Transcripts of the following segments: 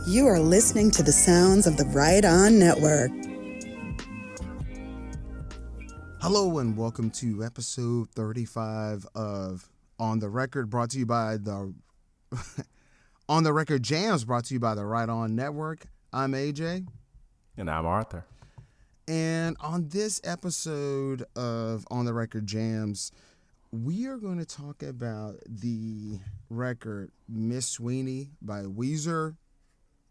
You are listening to the sounds of the Right On Network. Hello and welcome to episode 35 of On the Record, brought to you by the On the Record Jams, brought to you by the Right On Network. I'm AJ. And I'm Arthur. And on this episode of On the Record Jams, we are going to talk about the record Miss Sweeney by Weezer.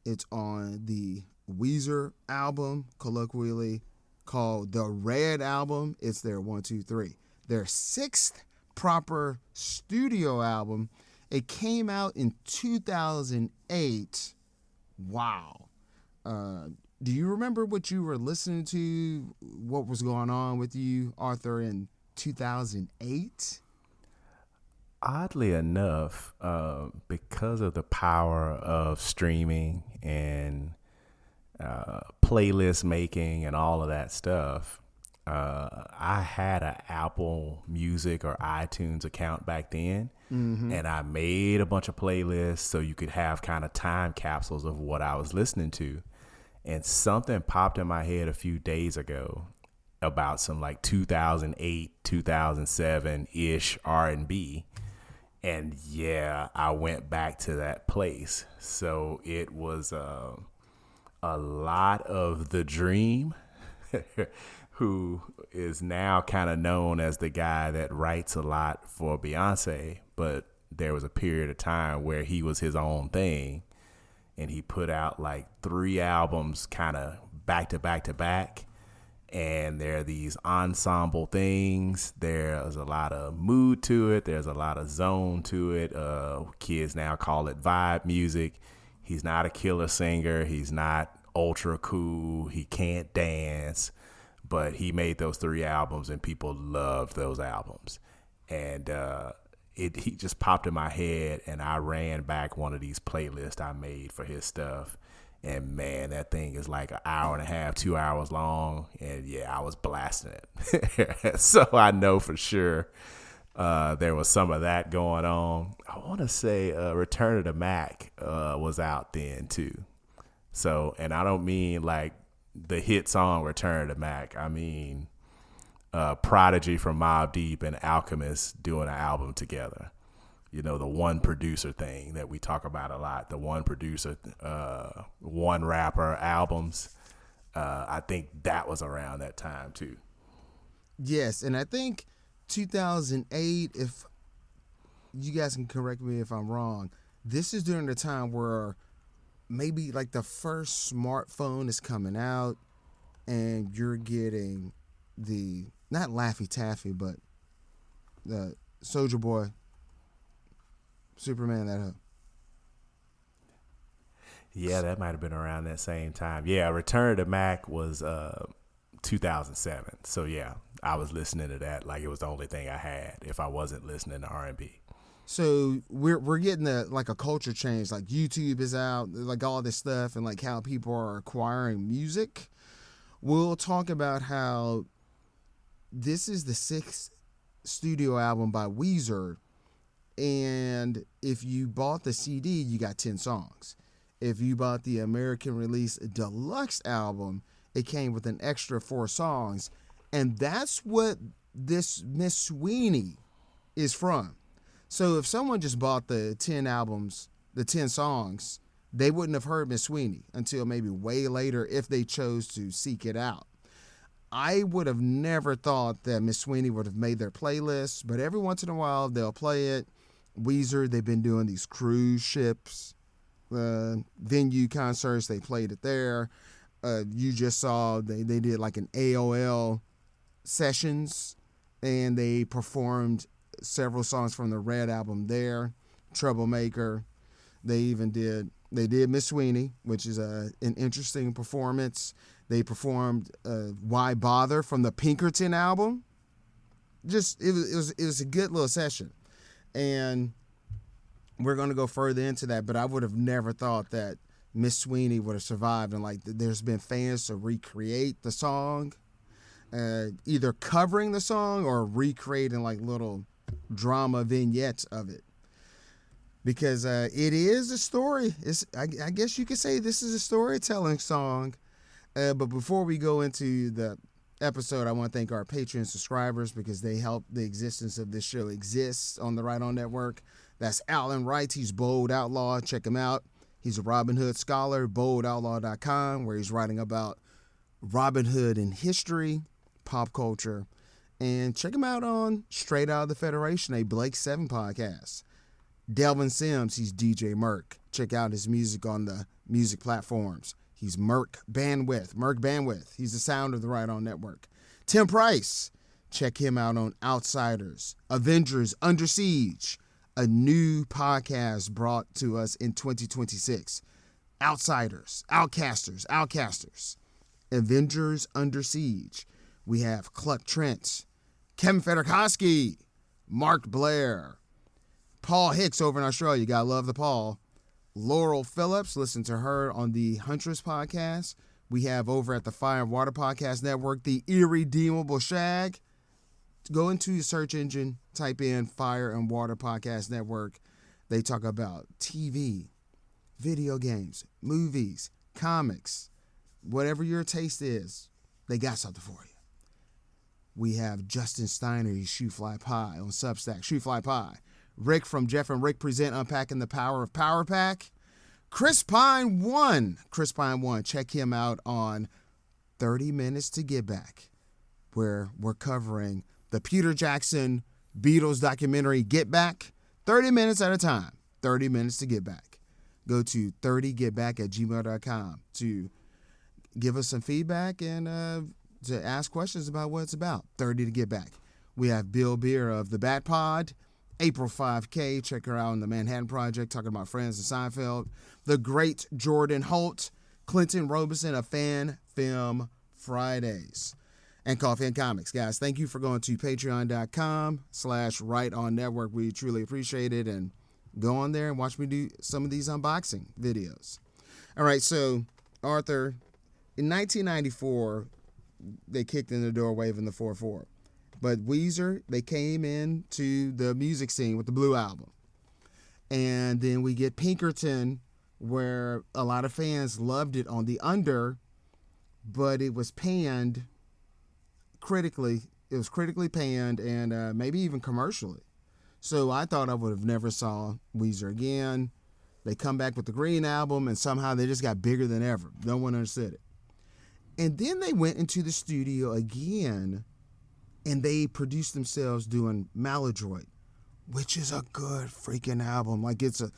It's on the Weezer album, colloquially called the Red Album. It's their 1, 2, 3. Their sixth proper studio album. It came out in 2008. Wow. Do you remember what you were listening to? What was going on with you, Arthur, in 2008? Oddly enough, because of the power of streaming and playlist making and all of that stuff, I had an Apple Music or iTunes account back then, and I made a bunch of playlists so you could have kind of time capsules of what I was listening to. And something popped in my head a few days ago about some like 2008, 2007-ish R&B. And yeah, I went back to that place. So it was a lot of The Dream, who is now kind of known as the guy that writes a lot for Beyonce. But there was a period of time where he was his own thing. And he put out like 3 albums kind of back to back to back. And there are these ensemble things. There's a lot of mood to it. There's a lot of zone to it. Kids now call it vibe music. He's not a killer singer. He's not ultra cool. He can't dance. But he made those 3 albums and people loved those albums. And he just popped in my head and I ran back one of these playlists I made for his stuff. And man, that thing is like an hour and a half, 2 hours long. And yeah, I was blasting it. So I know for sure there was some of that going on. I want to say Return of the Mac was out then too. So, and I don't mean like the hit song Return of the Mac. I mean Prodigy from Mobb Deep and Alchemist doing an album together. You know, the one producer thing that we talk about a lot, the one producer, one rapper albums. I think that was around that time too. Yes, and I think 2008, if you guys can correct me if I'm wrong, this is during the time where maybe like the first smartphone is coming out and you're getting the, not Laffy Taffy, but the Soulja Boy, Superman, that hoe. Yeah, that might have been around that same time. Yeah, Return to Mac was 2007. So yeah, I was listening to that like it was the only thing I had if I wasn't listening to R&B. So we're getting like a culture change. Like YouTube is out, like all this stuff, and like how people are acquiring music. We'll talk about how this is the 6th studio album by Weezer. And if you bought the CD, you got 10 songs. If you bought the American Release Deluxe album, it came with an extra 4 songs. And that's what this Miss Sweeney is from. So if someone just bought the 10 albums, the 10 songs, they wouldn't have heard Miss Sweeney until maybe way later if they chose to seek it out. I would have never thought that Miss Sweeney would have made their playlist, but every once in a while they'll play it. Weezer, they've been doing these cruise ships, venue concerts. They played it there. You just saw they did like an AOL sessions, and they performed several songs from the Red album there. Troublemaker. They did Miss Sweeney, which is an interesting performance. They performed Why Bother from the Pinkerton album. Just it was a good little session. And we're going to go further into that, but I would have never thought that Miss Sweeney would have survived. And like, there's been fans to recreate the song, either covering the song or recreating like little drama vignettes of it. because it is a story. I guess you could say this is a storytelling song. But before we go into the episode, I want to thank our Patreon subscribers because they help the existence of this show exist on the Right On Network. That's Alan Wright. He's Bold Outlaw. Check him out. He's a Robin Hood scholar, boldoutlaw.com, where he's writing about Robin Hood in history, pop culture. And check him out on Straight Out of the Federation, a Blake 7 podcast. Delvin Sims, he's DJ Merc. Check out his music on the music platforms. He's Merc Bandwidth. He's the sound of the Right On Network. Tim Price, check him out on Outsiders, Avengers Under Siege, a new podcast brought to us in 2026. Outsiders, Outcasters, Avengers Under Siege. We have Cluck Trent, Kevin Federkowski, Mark Blair, Paul Hicks over in Australia. You gotta love the Paul. Laurel Phillips, listen to her on the Huntress podcast. We have over at the Fire and Water Podcast Network, the Irredeemable Shag. Go into your search engine, type in Fire and Water Podcast Network. They talk about TV, video games, movies, comics, whatever your taste is, they got something for you. We have Justin Steiner, he's Shoe Fly Pie on Substack, Shoe Fly Pie. Rick from Jeff and Rick Present Unpacking the Power of Power Pack. Chris Pine 1, check him out on 30 Minutes to Get Back, where we're covering the Peter Jackson Beatles documentary Get Back, 30 minutes at a time, 30 minutes to get back. Go to 30getback@gmail.com to give us some feedback and to ask questions about what it's about. 30 to Get Back. We have Bill Beer of the Bat Pod, April 5K. Check her out on the Manhattan Project, talking about Friends and Seinfeld. The great Jordan Holt, Clinton Robeson of Fan Film Fridays, and Coffee and Comics. Guys, thank you for going to patreon.com/Right On Network. We truly appreciate it. And go on there and watch me do some of these unboxing videos. All right, so Arthur, in 1994, they kicked in the door waving the 4-4. But Weezer, they came into the music scene with the Blue Album. And then we get Pinkerton, where a lot of fans loved it on the under, but it was panned critically. It was critically panned and maybe even commercially. So I thought I would have never saw Weezer again. They come back with the Green Album, and somehow they just got bigger than ever. No one understood it. And then they went into the studio again, and they produced themselves doing Maladroit, which is a good freaking album. Like it's a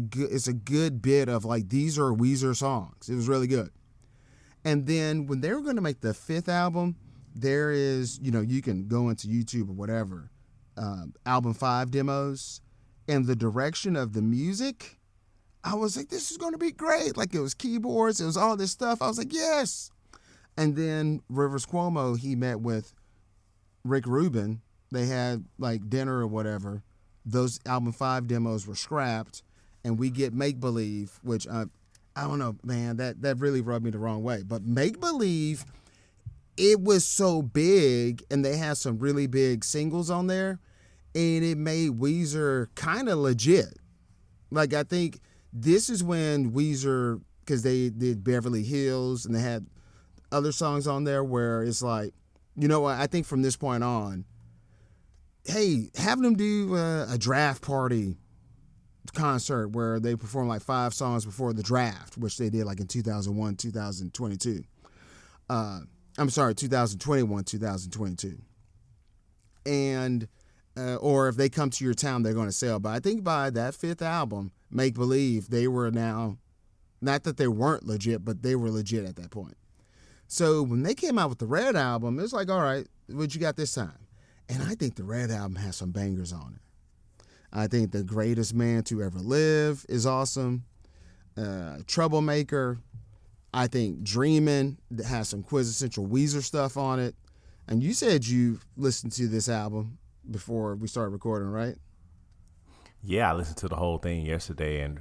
good bit of like, these are Weezer songs. It was really good. And then when they were going to make the fifth album, there is, you can go into YouTube or whatever, album 5 demos, and the direction of the music, I was like, this is going to be great. Like, it was keyboards, it was all this stuff. I was like, yes. And then Rivers Cuomo, he met with Rick Rubin. They had like dinner or whatever. Those album 5 demos were scrapped, and we get Make Believe, which I don't know, man, that really rubbed me the wrong way. But Make Believe, it was so big, and they had some really big singles on there, and it made Weezer kind of legit. Like, I think this is when Weezer, because they did Beverly Hills, and they had other songs on there where it's like, you know what, I think from this point on, hey, having them do a draft party concert where they perform like 5 songs before the draft, which they did like in 2001, 2022. 2021, 2022. And, or if they come to your town, they're going to sell. But I think by that 5th album, Make Believe, they were now, not that they weren't legit, but they were legit at that point. So when they came out with the Red Album, it was like, all right, what you got this time? And I think the Red Album has some bangers on it. I think The Greatest Man to Ever Live is awesome. Troublemaker. I think Dreamin' has some quintessential Weezer stuff on it. And you said you listened to this album before we started recording, right? Yeah, I listened to the whole thing yesterday, and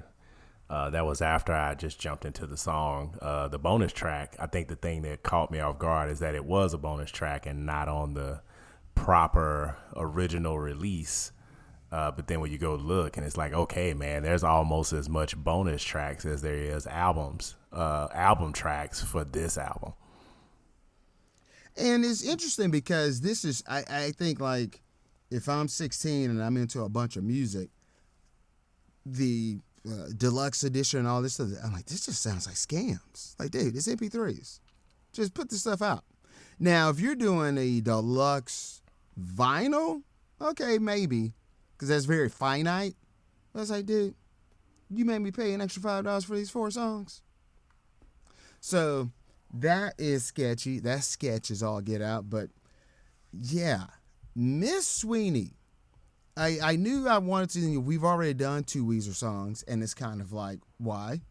that was after I just jumped into the song. The bonus track, I think the thing that caught me off guard is that it was a bonus track and not on the proper original release. But then when you go look and it's like, okay, man, there's almost as much bonus tracks as there is album tracks for this album. And it's interesting because this is, I think, like, if I'm 16 and I'm into a bunch of music, the deluxe edition and all this stuff, I'm like, this just sounds like scams. Like, dude, it's MP3s. Just put this stuff out. Now, if you're doing a deluxe vinyl, okay, maybe, because that's very finite. I was like, dude, you made me pay an extra $5 for these 4 songs. So that is sketchy. That sketch is all get out. But yeah, Miss Sweeney. I knew I wanted to. We've already done 2 Weezer songs, and it's kind of like, why?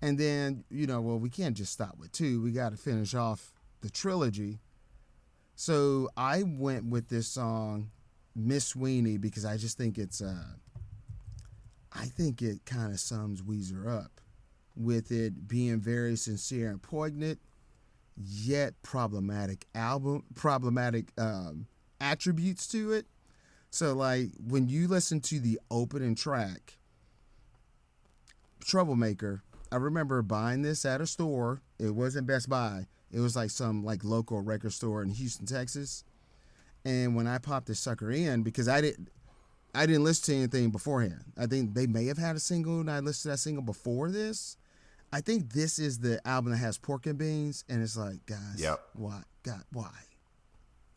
And then, well, we can't just stop with 2. We got to finish off the trilogy. So I went with this song, Miss Sweeney, because I just think it's, I think it kind of sums Weezer up with it being very sincere and poignant, yet problematic attributes to it. So, like, when you listen to the opening track, Troublemaker, I remember buying this at a store. It wasn't Best Buy. It was like some like local record store in Houston, Texas. And when I popped this sucker in, because I didn't listen to anything beforehand. I think they may have had a single, and I listened to that single before this. I think this is the album that has Pork and Beans, and it's like, guys, Yep. Why? God, why?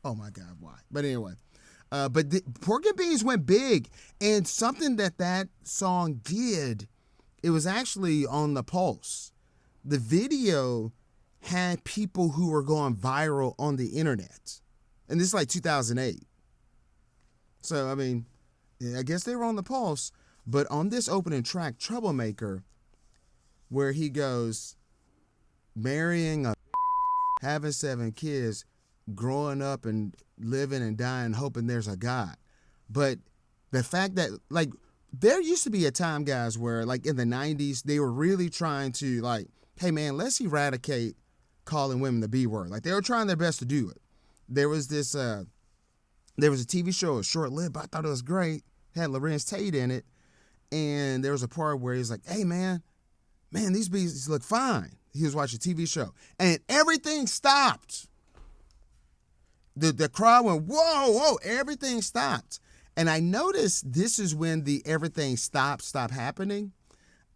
Oh my God, why? But anyway. But Pork and Beans went big, and something that song did, it was actually on the Pulse. The video had people who were going viral on the internet, and this is like 2008. So, I mean, I guess they were on the Pulse, but on this opening track, Troublemaker, where he goes, marrying having 7 kids, growing up and living and dying, hoping there's a God. But the fact that, like, there used to be a time, guys, where, like, in the 90s, they were really trying to, like, hey, man, let's eradicate calling women the B word. Like, they were trying their best to do it. There was this, there was a TV show, it was short-lived, but I thought it was great. It had Lorenz Tate in it. And there was a part where he was like, hey, man, these bees look fine. He was watching a TV show. And everything stopped. The crowd went, whoa, everything stopped. And I noticed this is when the everything stopped happening.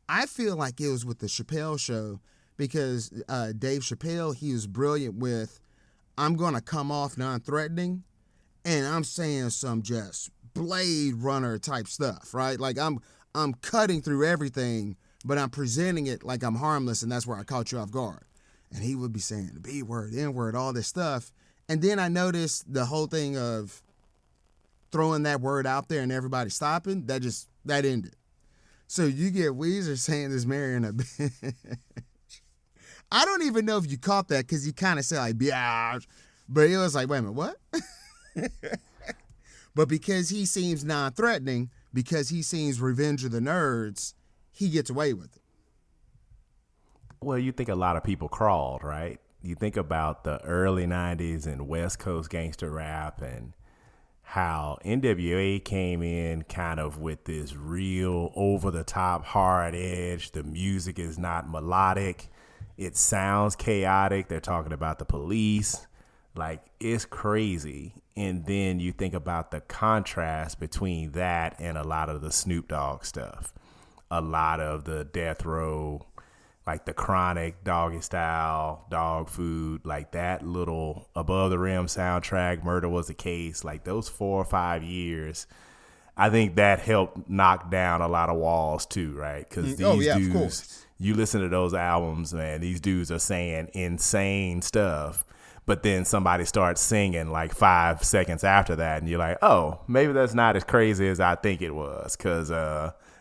I feel like it was with the Chappelle show, because Dave Chappelle, he was brilliant with, I'm going to come off non-threatening, and I'm saying some just Blade Runner type stuff, right? Like I'm cutting through everything, but I'm presenting it like I'm harmless, and that's where I caught you off guard. And he would be saying the B word, N word, all this stuff. And then I noticed the whole thing of throwing that word out there and everybody stopping, that ended. So you get Weezer saying this marrying a bitch. I don't even know if you caught that, because he kind of said like, yeah, but it was like, wait a minute, what? But because he seems non-threatening, because he seems Revenge of the Nerds, he gets away with it. Well, you think a lot of people crawled, right? You think about the early 90s and West Coast gangster rap, and how NWA came in kind of with this real over-the-top hard edge. The music is not melodic. It sounds chaotic. They're talking about the police. Like, it's crazy. And then you think about the contrast between that and a lot of the Snoop Dogg stuff. A lot of the Death Row, like the Chronic, Doggy Style, Dog Food, like that little Above the Rim soundtrack, Murder Was the Case, like those 4 or 5 years, I think that helped knock down a lot of walls too, right? Because these dudes, you listen to those albums, man, these dudes are saying insane stuff, but then somebody starts singing like 5 seconds after that, and you're like, oh, maybe that's not as crazy as I think it was, because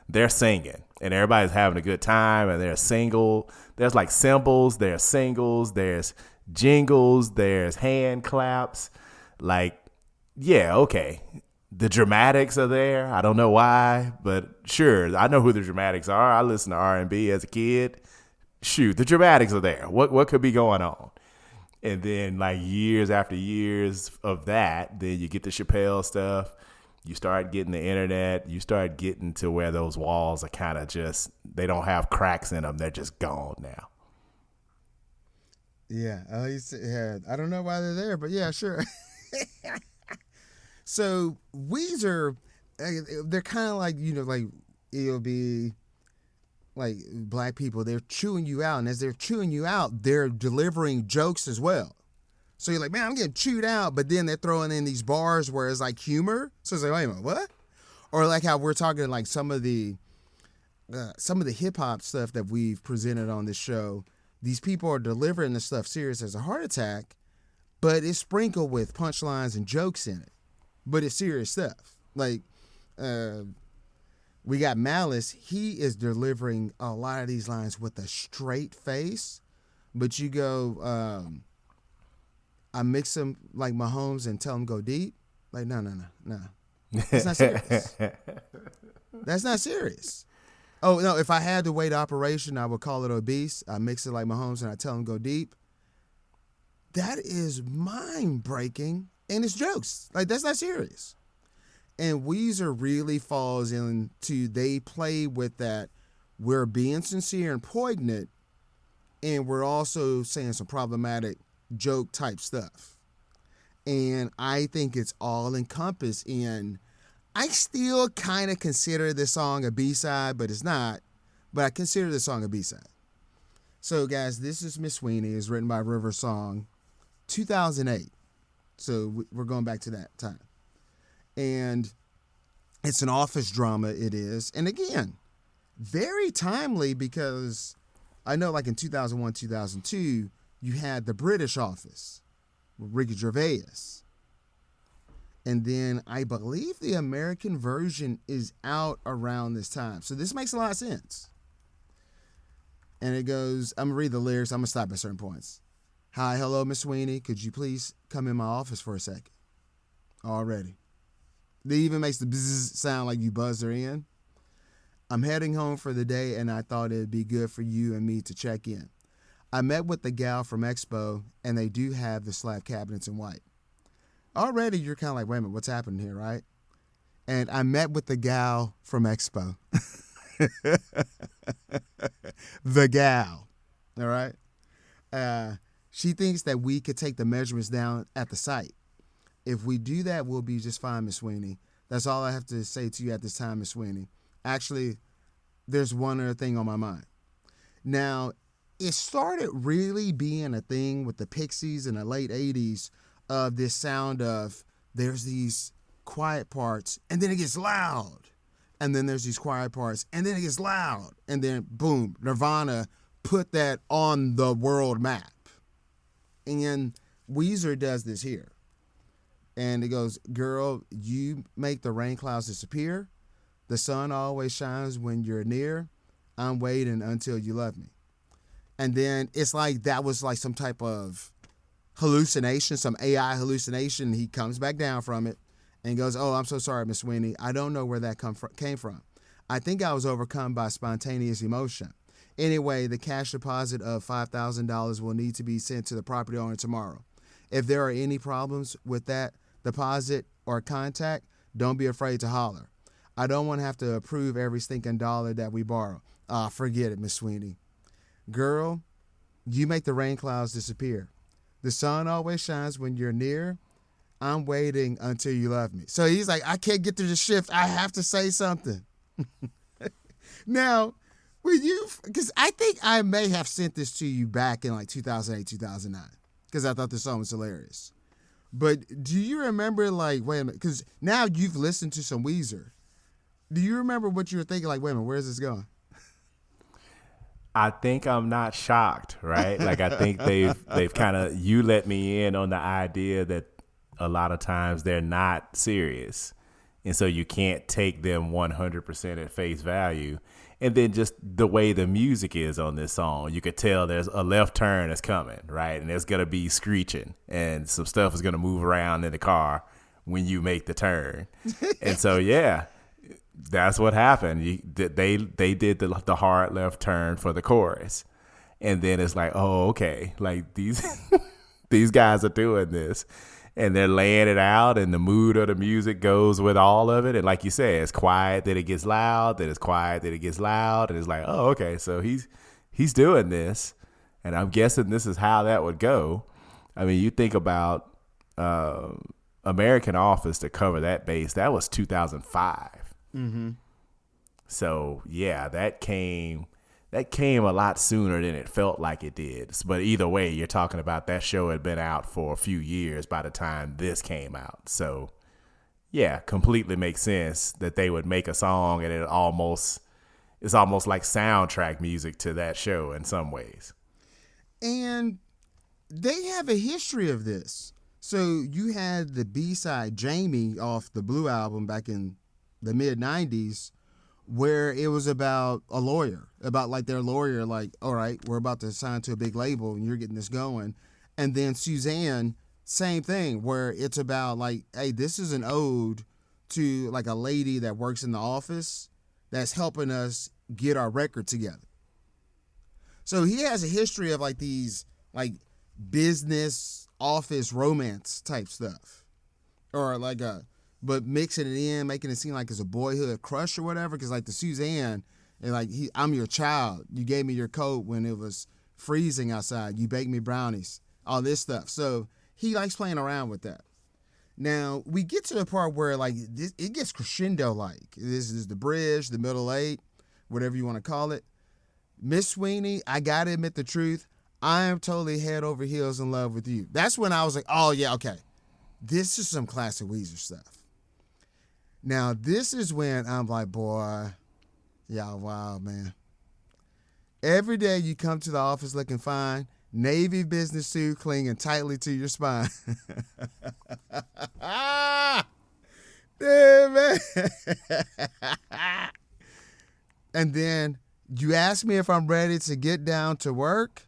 they're singing and everybody's having a good time, and there's like cymbals, there's singles, there's jingles, there's hand claps. Like, yeah, okay. The Dramatics are there. I don't know why, but sure, I know who the Dramatics are. I listened to R&B as a kid. Shoot, the Dramatics are there. What could be going on? And then like years after years of that, then you get the Chappelle stuff. You start getting the internet, you start getting to where those walls are kind of just, they don't have cracks in them. They're just gone now. Yeah. I don't know why they're there, but yeah, sure. So Weezer, they're kind of like, like it'll be like black people, they're chewing you out. And as they're chewing you out, they're delivering jokes as well. So you're like, man, I'm getting chewed out. But then they're throwing in these bars where it's like humor. So it's like, wait a minute, what? Or like how we're talking like some of the hip hop stuff that we've presented on this show. These people are delivering the stuff serious as a heart attack, but it's sprinkled with punchlines and jokes in it. But it's serious stuff. Like, we got Malice. He is delivering a lot of these lines with a straight face. But you go, I mix them like Mahomes and tell him go deep. Like, no. That's not serious. That's not serious. Oh, no, if I had the weight operation, I would call it obese. I mix it like Mahomes and I tell him go deep. That is mind-breaking, and it's jokes. Like, that's not serious. And Weezer really falls into, they play with that. We're being sincere and poignant, and we're also saying some problematic joke type stuff. And I think it's all encompassed in, I still kind of consider this song a B-side, but it's not. But I consider this song a B-side. So guys, this is Miss Sweeney. It's written by River Song, 2008. So we're going back to that time. And it's an office drama, it is. And again, very timely, because I know like in 2001, 2002, you had the British Office with Ricky Gervais. And then I believe the American version is out around this time. So this makes a lot of sense. And it goes, I'm going to read the lyrics. I'm going to stop at certain points. Hi, hello, Miss Sweeney. Could you please come in my office for a second? Already. It even makes the bzzz sound like you buzz her in. I'm heading home for the day, and I thought it'd be good for you and me to check in. I met with the gal from Expo, and they do have the slab cabinets in white. Already, you're kind of like, wait a minute, what's happening here, right? And I met with the gal from Expo. The gal, all right? She thinks that we could take the measurements down at the site. If we do that, we'll be just fine, Miss Sweeney. That's all I have to say to you at this time, Miss Sweeney. Actually, there's one other thing on my mind. Now, it started really being a thing with the Pixies in the late 80s of this sound of there's these quiet parts and then it gets loud. And then there's these quiet parts and then it gets loud. And then, boom, Nirvana put that on the world map. And Weezer does this here. And it goes, girl, you make the rain clouds disappear. The sun always shines when you're near. I'm waiting until you love me. And then it's like that was like some type of hallucination, some AI hallucination. He comes back down from it and goes, oh, I'm so sorry, Miss Sweeney. I don't know where that came from. I think I was overcome by spontaneous emotion. Anyway, the cash deposit of $5,000 will need to be sent to the property owner tomorrow. If there are any problems with that deposit or contact, don't be afraid to holler. I don't want to have to approve every stinking dollar that we borrow. Forget it, Miss Sweeney. Girl, you make the rain clouds disappear. The sun always shines when you're near. I'm waiting until you love me. So he's like, I can't get through the shift. I have to say something. Now, because I think I may have sent this to you back in like 2008, 2009, because I thought this song was hilarious. But do you remember, like, wait a minute, because now you've listened to some Weezer. Do you remember what you were thinking, like, wait a minute, where's this going? I think I'm not shocked, right? Like, I think they've kind of, you let me in on the idea that a lot of times they're not serious. And so you can't take them 100% at face value. And then just the way the music is on this song, you could tell there's a left turn that's coming, right? And there's going to be screeching and some stuff is going to move around in the car when you make the turn. And so, yeah, that's what happened. They did the hard left turn for the chorus. And then it's like, oh, okay, like these guys are doing this. and they're laying it out, and the mood of the music goes with all of it. And like you said, it's quiet, then it gets loud, then it's quiet, then it gets loud, and it's like, oh, okay, so he's doing this, and I'm guessing this is how that would go. I mean, you think about American Office to cover that bass. That was 2005. Mm-hmm. So yeah, that came a lot sooner than it felt like it did. But either way, you're talking about that show had been out for a few years by the time this came out. So yeah, completely makes sense that they would make a song and it's almost like soundtrack music to that show in some ways. And they have a history of this. So you had the B-side Jamie off the Blue album back in the mid-90s, where it was about a lawyer, about like their lawyer, like, all right, we're about to sign to a big label and you're getting this going. And then Suzanne, same thing, where it's about like, hey, this is an ode to like a lady that works in the office that's helping us get our record together. So he has a history of like these like business office romance type stuff, or like but mixing it in, making it seem like it's a boyhood crush or whatever. Because like the Suzanne, and like I'm your child. You gave me your coat when it was freezing outside. You baked me brownies. All this stuff. So he likes playing around with that. Now we get to the part where like it gets crescendo. Like this is the bridge, the middle eight, whatever you want to call it. Miss Sweeney, I gotta admit the truth. I am totally head over heels in love with you. That's when I was like, oh yeah, okay. This is some classic Weezer stuff. Now, this is when I'm like, boy, y'all wild, man. Every day you come to the office looking fine, navy business suit clinging tightly to your spine. Damn, man. And then you ask me if I'm ready to get down to work.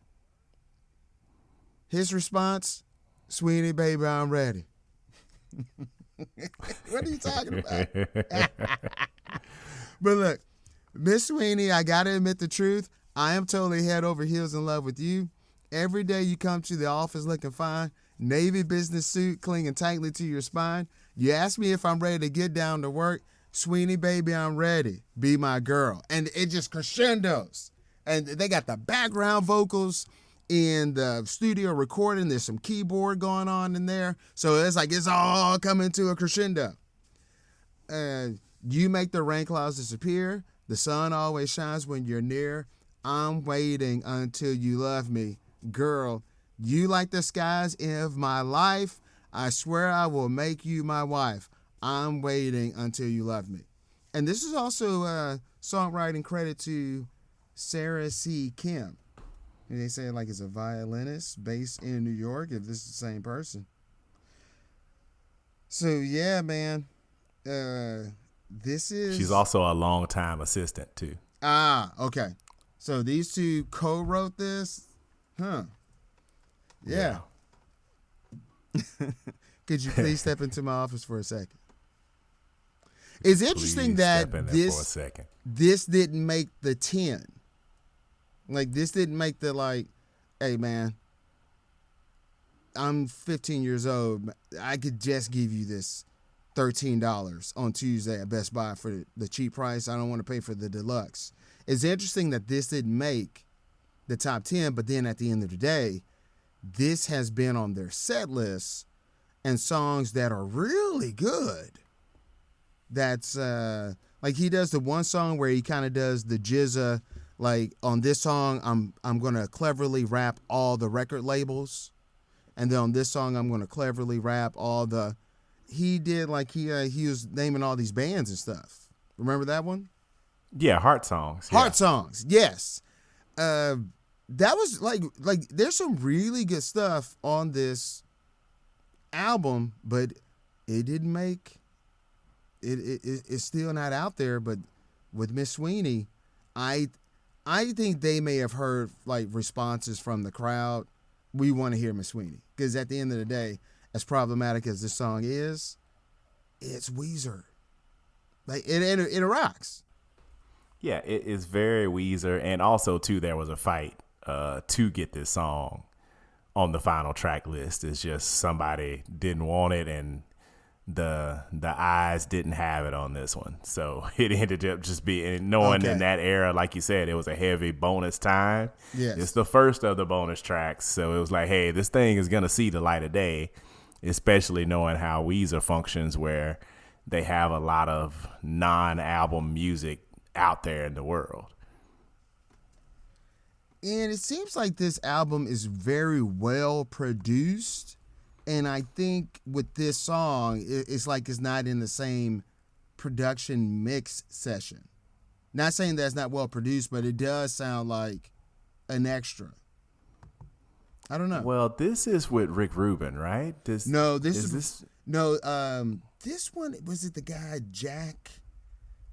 His response, Sweeney, baby, I'm ready. What are you talking about? But look, Miss Sweeney, I got to admit the truth. I am totally head over heels in love with you. Every day you come to the office looking fine, navy business suit clinging tightly to your spine. You ask me if I'm ready to get down to work. Sweeney, baby, I'm ready. Be my girl. And it just crescendos. And they got the background vocals in the studio recording. There's some keyboard going on in there. So it's like it's all coming to a crescendo. You make the rain clouds disappear. The sun always shines when you're near. I'm waiting until you love me. Girl, you like the skies of my life. I swear I will make you my wife. I'm waiting until you love me. And this is also songwriting credit to Sarah C. Kim. And they say like it's a violinist based in New York, if this is the same person. So yeah, man. This is... She's also a longtime assistant too. Ah, okay. So these two co-wrote this? Huh. Yeah. Could you please step into my office for a second? It's interesting that this didn't make the 10. Like, this didn't make the, like, hey, man, I'm 15 years old. I could just give you this $13 on Tuesday at Best Buy for the cheap price. I don't want to pay for the deluxe. It's interesting that this didn't make the top 10, but then at the end of the day, this has been on their set list and songs that are really good. That's, like, he does the one song where he kind of does the jizza. Like on this song, I'm gonna cleverly rap all the record labels, and then on this song, I'm gonna cleverly rap all the. He did like he was naming all these bands and stuff. Remember that one? Yeah, Heart Songs. Heart Songs, yes. That was like there's some really good stuff on this album, but it didn't make it's still not out there. But with Miss Sweeney, I think they may have heard like responses from the crowd. We want to hear Miss Sweeney, because at the end of the day, as problematic as this song is, it's Weezer. Like it rocks. Yeah, it is very Weezer, and also too there was a fight to get this song on the final track list. It's just somebody didn't want it, and the eyes didn't have it on this one, so it ended up just being, knowing in that era, like you said, it was a heavy bonus time. Yes, it's the first of the bonus tracks, so it was like, hey, this thing is gonna see the light of day, especially knowing how Weezer functions, where they have a lot of non-album music out there in the world. And it seems like this album is very well produced. And I think with this song, it's like it's not in the same production mix session. Not saying that's not well produced, but it does sound like an extra. I don't know. Well, this is with Rick Rubin, right? This one, was it the guy Jack?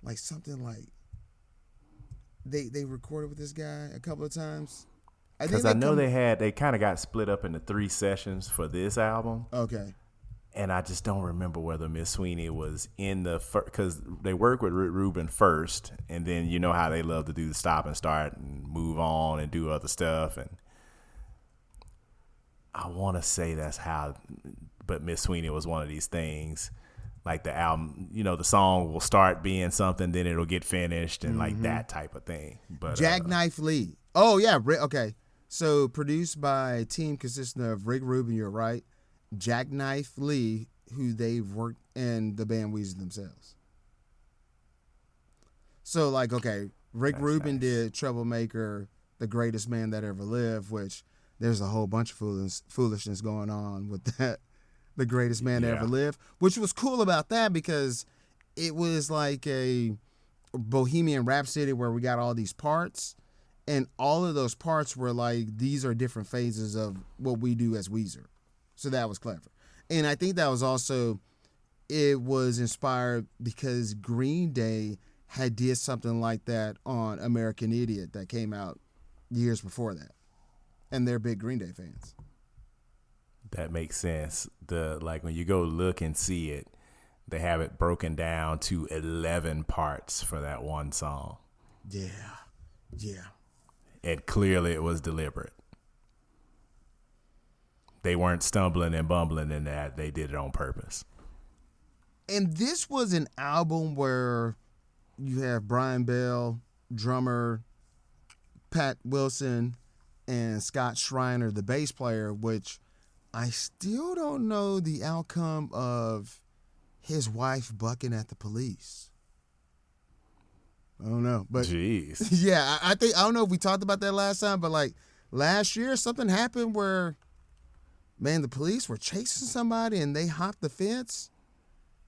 Like something like they recorded with this guy a couple of times. Because I know they kind of got split up into 3 sessions for this album. Okay. And I just don't remember whether Miss Sweeney was in the first, because they work with Rick Rubin first, and then you know how they love to do the stop and start and move on and do other stuff. And I want to say that's how, but Miss Sweeney was one of these things. Like the album, the song will start being something, then it'll get finished, and like that type of thing. But Jackknife Lee. Oh, yeah. Okay. So produced by a team consisting of Rick Rubin, you're right, Jackknife Lee, who they've worked in the band Weezer themselves. So like, okay, Rick Rubin did Troublemaker, The Greatest Man That Ever Lived, which there's a whole bunch of foolishness going on with that, The Greatest Man That Ever Lived, which was cool about that because it was like a Bohemian Rhapsody where we got all these parts. And all of those parts were like, these are different phases of what we do as Weezer. So that was clever. And I think that was also, it was inspired because Green Day had did something like that on American Idiot that came out years before that. And they're big Green Day fans. That makes sense. Like when you go look and see it, they have it broken down to 11 parts for that one song. Yeah. And clearly it was deliberate. They weren't stumbling and bumbling in that. They did it on purpose. And this was an album where you have Brian Bell, drummer, Pat Wilson, and Scott Schreiner, the bass player, which I still don't know the outcome of his wife bucking at the police. I don't know, but jeez, yeah, I don't know if we talked about that last time, but like last year, something happened where, man, the police were chasing somebody and they hopped the fence,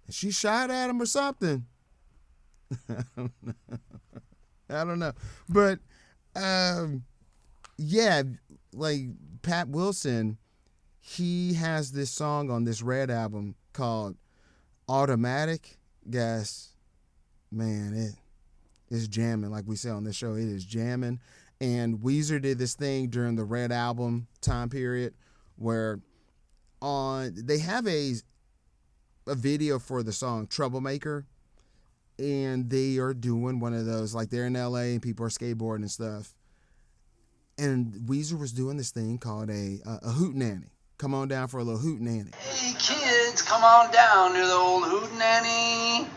and she shot at him or something. I don't know, but yeah, like Pat Wilson, he has this song on this Red album called "Automatic." Guys, man, it's jamming, like we say on this show. It is jamming. And Weezer did this thing during the Red Album time period where they have a video for the song Troublemaker, and they are doing one of those, like they're in LA and people are skateboarding and stuff. And Weezer was doing this thing called a hootenanny. Come on down for a little hootenanny. Hey kids, come on down to the old hootenanny.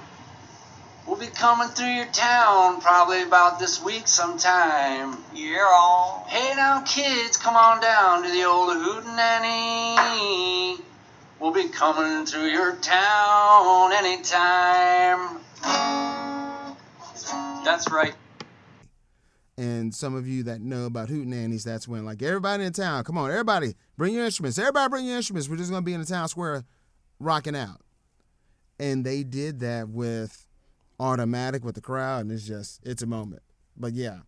We'll be coming through your town probably about this week sometime. Yeah. Hey now kids, come on down to the old hootenanny. We'll be coming through your town anytime. That's right. And some of you that know about hootenannies, that's when like everybody in town, come on, everybody, bring your instruments. Everybody bring your instruments. We're just going to be in the town square rocking out. And they did that with Automatic with the crowd, and it's a moment. But yeah,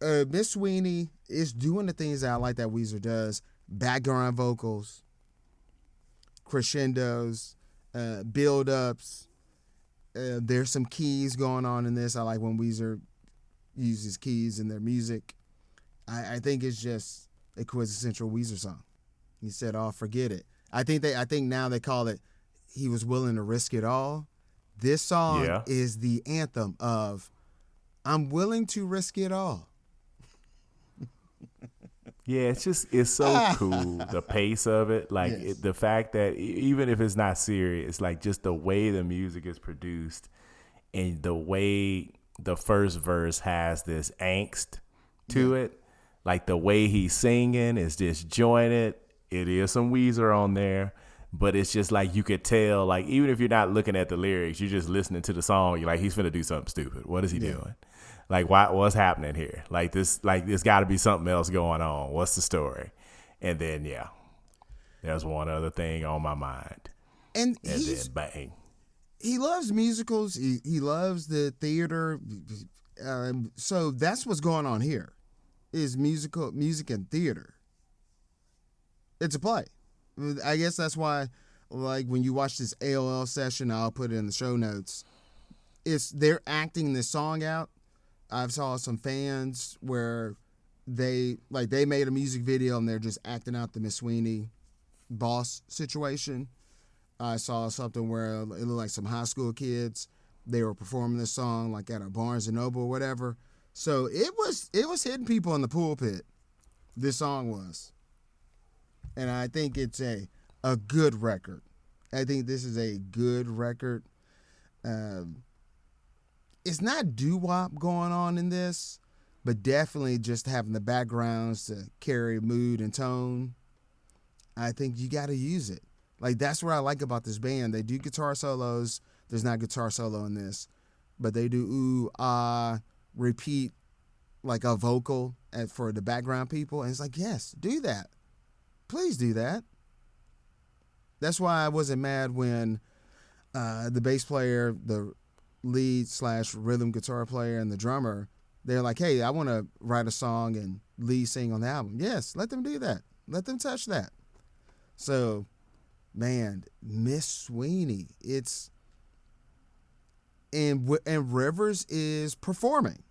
Miss Sweeney is doing the things that I like that Weezer does: background vocals, crescendos, build-ups. There's some keys going on in this. I like when Weezer uses keys in their music. I think it's just a quintessential Weezer song. He said, "Oh, forget it." I think now they call it "He Was Willing to Risk It All." This song is the anthem of "I'm willing to risk it all." Yeah, it's so cool. The pace of it, like Yes. the fact that even if it's not serious, like just the way the music is produced and the way the first verse has this angst to it, like the way he's singing is disjointed. It is some Weezer on there, but it's just like you could tell, like even if you're not looking at the lyrics, you're just listening to the song. You're like, he's finna do something stupid. What is he doing? Like, what's happening here? Like there's got to be something else going on. What's the story? And then there's one other thing on my mind, And then bang. he loves musicals. He loves the theater. So that's what's going on here, is music and theater. It's a play. I guess that's why, like when you watch this AOL session, I'll put it in the show notes. They're acting this song out. I've saw some fans where they made a music video and they're just acting out the Miss Sweeney boss situation. I saw something where it looked like some high school kids. They were performing this song like at a Barnes and Noble or whatever. So it was hitting people in the pulpit. This song was, and I think it's a good record. I think this is a good record. It's not doo-wop going on in this, but definitely just having the backgrounds to carry mood and tone. I think you got to use it. Like, that's what I like about this band. They do guitar solos. There's not a guitar solo in this, but they do ooh, ah, repeat like a vocal for the background people. And it's like, yes, do that. Please do that. That's why I wasn't mad when the bass player, the lead / rhythm guitar player, and the drummer, they're like, hey, I want to write a song and lead sing on the album. Yes, let them do that. Let them touch that. So, man, Miss Sweeney, and Rivers is performing.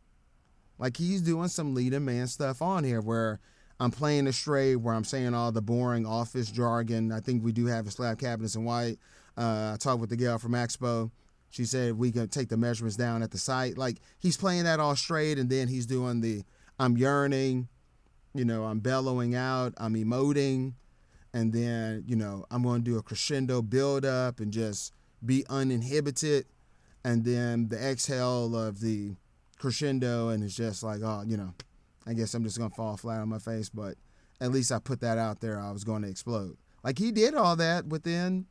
Like, he's doing some leading man stuff on here where I'm playing it straight, where I'm saying all the boring office jargon. I think we do have a slab cabinets in white. I talked with the gal from Expo. She said we can take the measurements down at the site. Like, he's playing that all straight, and then he's doing the I'm yearning, I'm bellowing out, I'm emoting, and then, I'm going to do a crescendo build-up and just be uninhibited, and then the exhale of the crescendo, and it's just like, I guess I'm just going to fall flat on my face, but at least I put that out there. I was going to explode. Like, he did all that within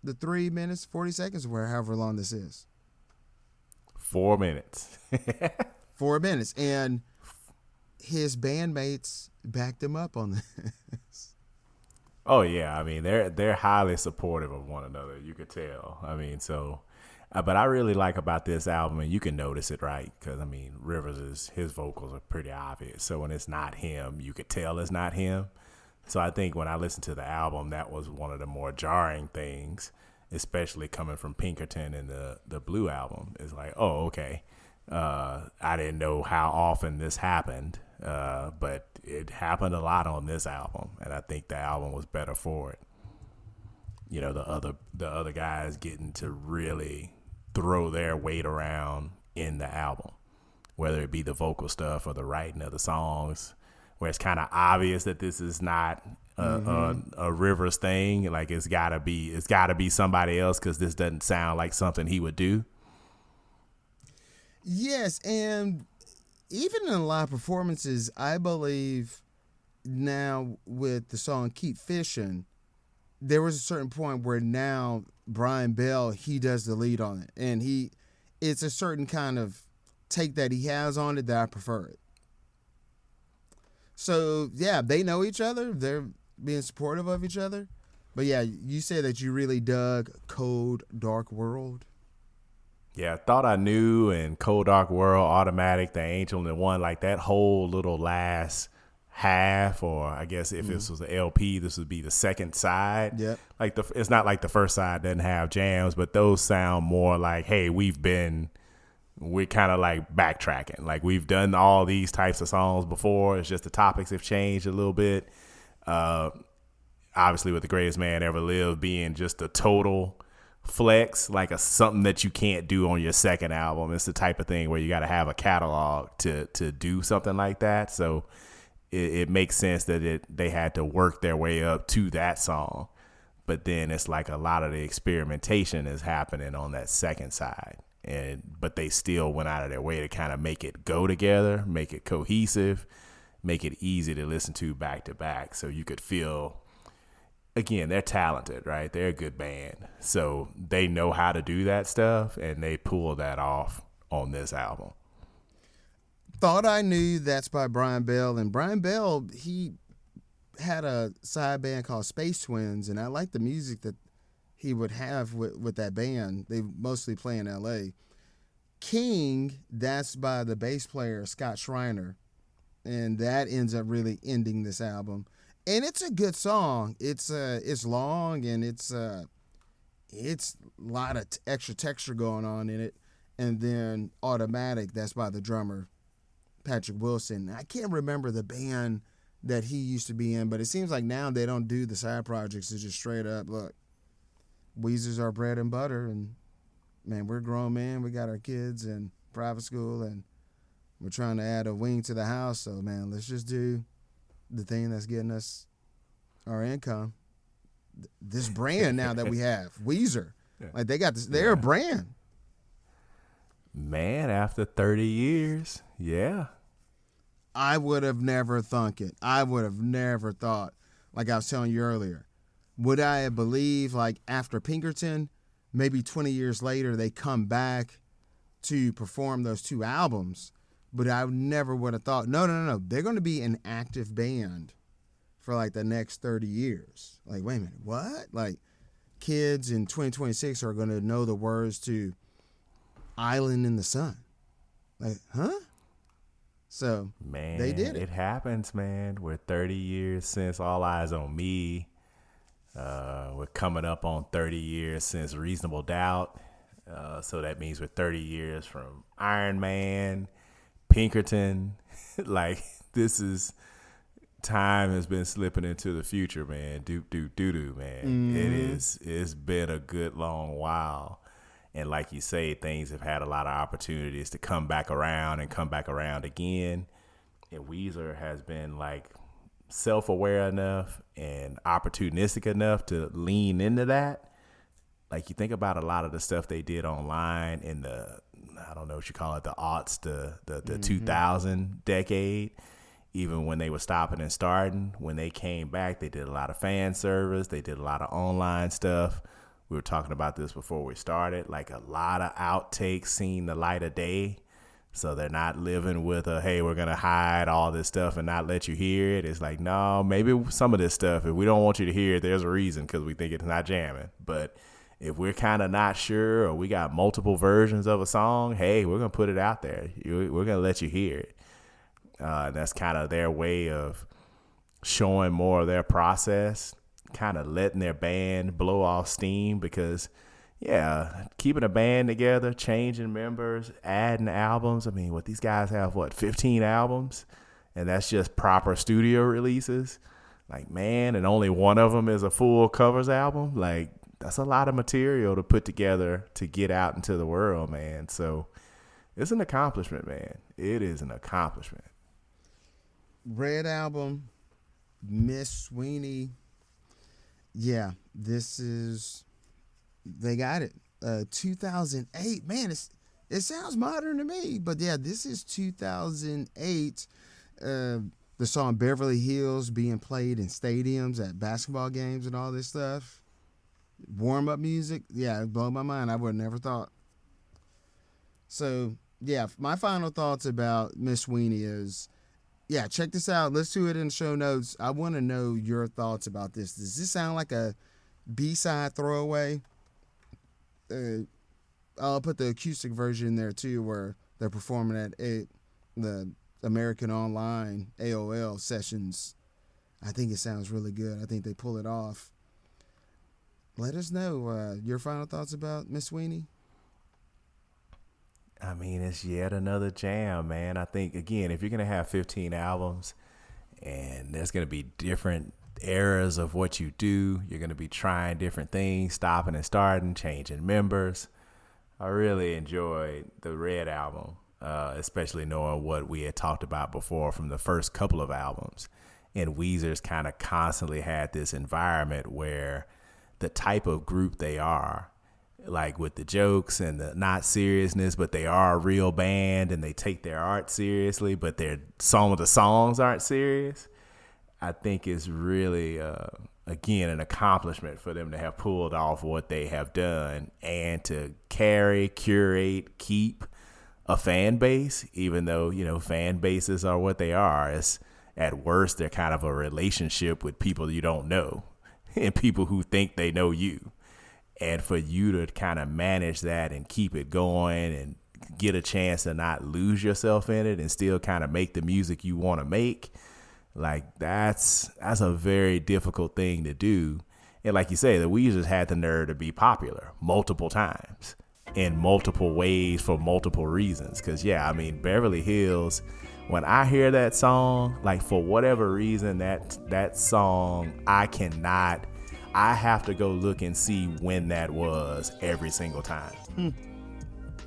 the 3 minutes, 40 seconds, or however long this is. 4 minutes. 4 minutes. And his bandmates backed him up on this. Oh, yeah. I mean, they're highly supportive of one another. You could tell. I mean, so... but I really like about this album, and you can notice it, right? Because, I mean, his vocals are pretty obvious. So when it's not him, you could tell it's not him. So I think when I listened to the album, that was one of the more jarring things, especially coming from Pinkerton and the Blue album. It's like, oh, okay. I didn't know how often this happened, but it happened a lot on this album, and I think the album was better for it. The other guys getting to really throw their weight around in the album, whether it be the vocal stuff or the writing of the songs, where it's kind of obvious that this is not a Rivers thing. Like, it's gotta be somebody else, because this doesn't sound like something he would do. Yes, and even in live performances, I believe now with the song Keep Fishing, there was a certain point where now Brian Bell, he does the lead on it. And it's a certain kind of take that he has on it that I prefer it. So, yeah, they know each other. They're being supportive of each other. But, yeah, you said that you really dug Cold Dark World. Yeah, I thought I knew, and Cold Dark World, Automatic, The Angel, and the one, like that whole little last half, or I guess if this was the LP, this would be the second side. Yep. Like it's not like the first side doesn't have jams, but those sound more like, hey, we're kind of like backtracking. Like, we've done all these types of songs before. It's just the topics have changed a little bit. Obviously, with The Greatest Man Ever Lived being just a total flex, like something that you can't do on your second album. It's the type of thing where you got to have a catalog to do something like that. So it makes sense that they had to work their way up to that song. But then it's like a lot of the experimentation is happening on that second side. But they still went out of their way to kind of make it go together, make it cohesive, make it easy to listen to back to back. So you could feel, again, they're talented, right? They're a good band. So they know how to do that stuff, and they pull that off on this album. Thought I Knew, that's by Brian Bell. And Brian Bell, he had a side band called Space Twins, and I like the music that he would have with that band. They mostly play in L.A. King, that's by the bass player Scott Schreiner, and that ends up really ending this album. And it's a good song. It's long, and it's a lot of extra texture going on in it. And then Automatic, that's by the drummer Patrick Wilson. I can't remember the band that he used to be in, but it seems like now they don't do the side projects. It's just straight up, look, Weezer's our bread and butter, and man, we're grown men. We got our kids in private school, and we're trying to add a wing to the house. So man, let's just do the thing that's getting us our income. This brand now that we have, Weezer, like they got this, they're a brand. Man, after 30 years, yeah. I would have never thunk it. I would have never thought, like I was telling you earlier, would I have believed, like, after Pinkerton, maybe 20 years later, they come back to perform those two albums, but I never would have thought, no, they're going to be an active band for, like, the next 30 years. Like, wait a minute, what? Like, kids in 2026 are going to know the words to Island in the Sun. Like, huh? So, man, they did it. It happens, man. We're 30 years since All Eyes on Me. We're coming up on 30 years since Reasonable Doubt. So that means we're 30 years from Iron Man, Pinkerton. Like, this is, time has been slipping into the future, man. Doo-doo, man. Mm-hmm. It's been a good long while. And like you say, things have had a lot of opportunities to come back around and come back around again. And Weezer has been like self-aware enough and opportunistic enough to lean into that. Like, you think about a lot of the stuff they did online in the, I don't know what you call it, the aughts, the 2000 decade, even when they were stopping and starting. When they came back, they did a lot of fan service. They did a lot of online stuff. We were talking about this before we started, like a lot of outtakes seeing the light of day. So they're not living with hey, we're going to hide all this stuff and not let you hear it. It's like, no, maybe some of this stuff, if we don't want you to hear it, there's a reason, because we think it's not jamming. But if we're kind of not sure, or we got multiple versions of a song, hey, we're going to put it out there. We're going to let you hear it. That's kind of their way of showing more of their process, kind of letting their band blow off steam, because keeping a band together, changing members, adding albums. I mean, these guys have 15 albums, and that's just proper studio releases. Like, man, and only one of them is a full covers album. Like, that's a lot of material to put together to get out into the world, man. So it's an accomplishment, man. It is an accomplishment. Red Album, Miss Sweeney. Yeah, they got it. 2008. Man, it sounds modern to me, but yeah, this is 2008. The song Beverly Hills being played in stadiums at basketball games and all this stuff. Warm-up music. Yeah, it blew my mind. I would have never thought. So, yeah, my final thoughts about Miss Sweeney is, check this out. Let's do it in the show notes. I want to know your thoughts about this. Does this sound like a B-side throwaway? I'll put the acoustic version there too, where they're performing at the American Online AOL sessions. I think it sounds really good. I think they pull it off. Let us know your final thoughts about Miss Sweeney. I mean, it's yet another jam, man. I think, again, if you're going to have 15 albums and there's going to be different eras of what you do, you're going to be trying different things, stopping and starting, changing members. I really enjoyed the Red Album. especially knowing what we had talked about before from the first couple of albums. And Weezer's kind of constantly had this environment where the type of group they are, like with the jokes and the not seriousness, but they are a real band and they take their art seriously, but some of the songs aren't serious. I think is really, again, an accomplishment for them to have pulled off what they have done and to curate, keep a fan base, even though, fan bases are what they are. It's, at worst, they're kind of a relationship with people you don't know and people who think they know you. And for you to kind of manage that and keep it going and get a chance to not lose yourself in it and still kind of make the music you want to make, like that's a very difficult thing to do. And like you say, the Weezers had the nerve to be popular multiple times in multiple ways for multiple reasons. Because, Beverly Hills, when I hear that song, like for whatever reason, that song, I have to go look and see when that was every single time.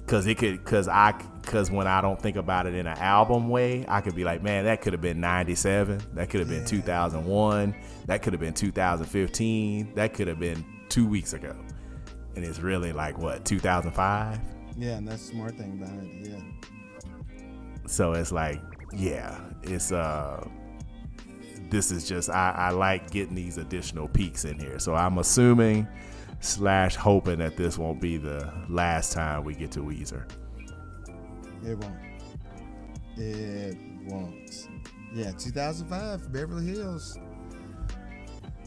Cause when I don't think about it in an album way, I could be like, man, that could have been 97. That could have been 2001. That could have been 2015. That could have been 2 weeks ago. And it's really like, what, 2005? Yeah, and that's the smart thing about it, yeah. So it's like, this is just, I like getting these additional peaks in here. So I'm assuming / hoping that this won't be the last time we get to Weezer. It won't. Yeah, 2005, Beverly Hills.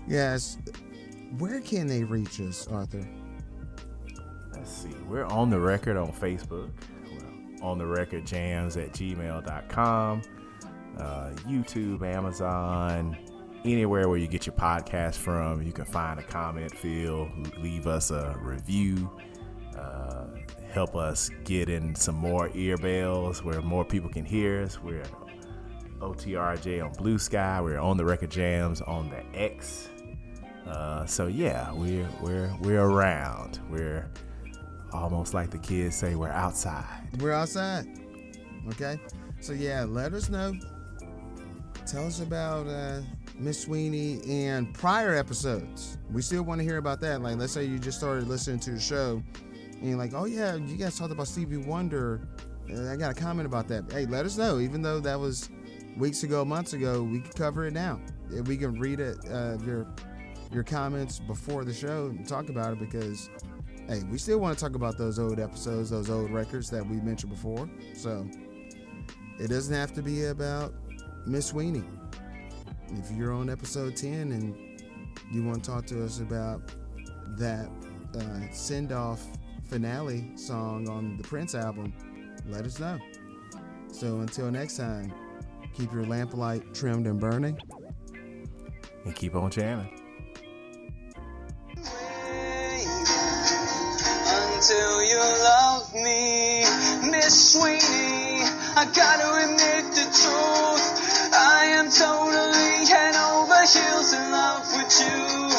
Yes. Where can they reach us, Arthur? Let's see. We're on the record on Facebook. We're on the record jams@gmail.com. YouTube, Amazon, anywhere where you get your podcast from. You can find a comment field, leave us a review, help us get in some more ear bells where more people can hear us. We're OTRJ on Blue Sky. We're on the Record Jams on the X. We're around. We're almost like the kids say, we're outside. We're outside. Okay. So let us know. Tell us about Miss Sweeney and prior episodes. We still want to hear about that. Like, let's say you just started listening to the show and you're like, oh yeah, you guys talked about Stevie Wonder. I got a comment about that. Hey, let us know. Even though that was weeks ago, months ago, we can cover it now. We can read it, your comments before the show and talk about it because, hey, we still want to talk about those old episodes, those old records that we mentioned before. So it doesn't have to be about Miss Sweeney. If you're on episode 10 and you want to talk to us about that send-off finale song on the Prince album, let us know. So until next time, keep your lamplight trimmed and burning. And keep on jamming. Until you love me, Miss Sweeney, I gotta admit the truth. I am totally head over heels in love with you.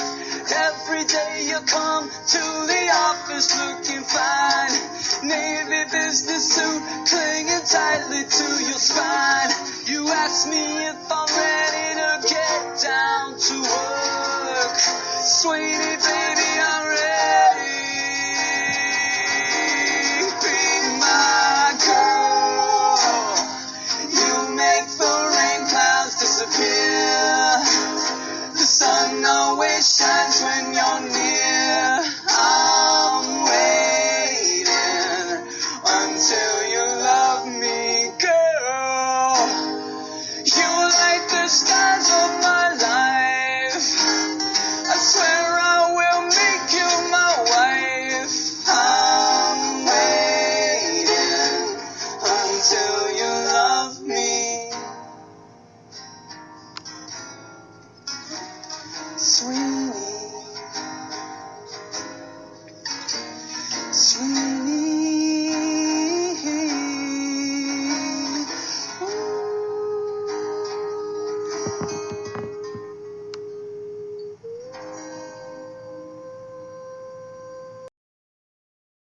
Every day you come to the office looking fine. Navy business suit clinging tightly to your spine. You ask me if I'm ready to get down to work. Sweeney, baby,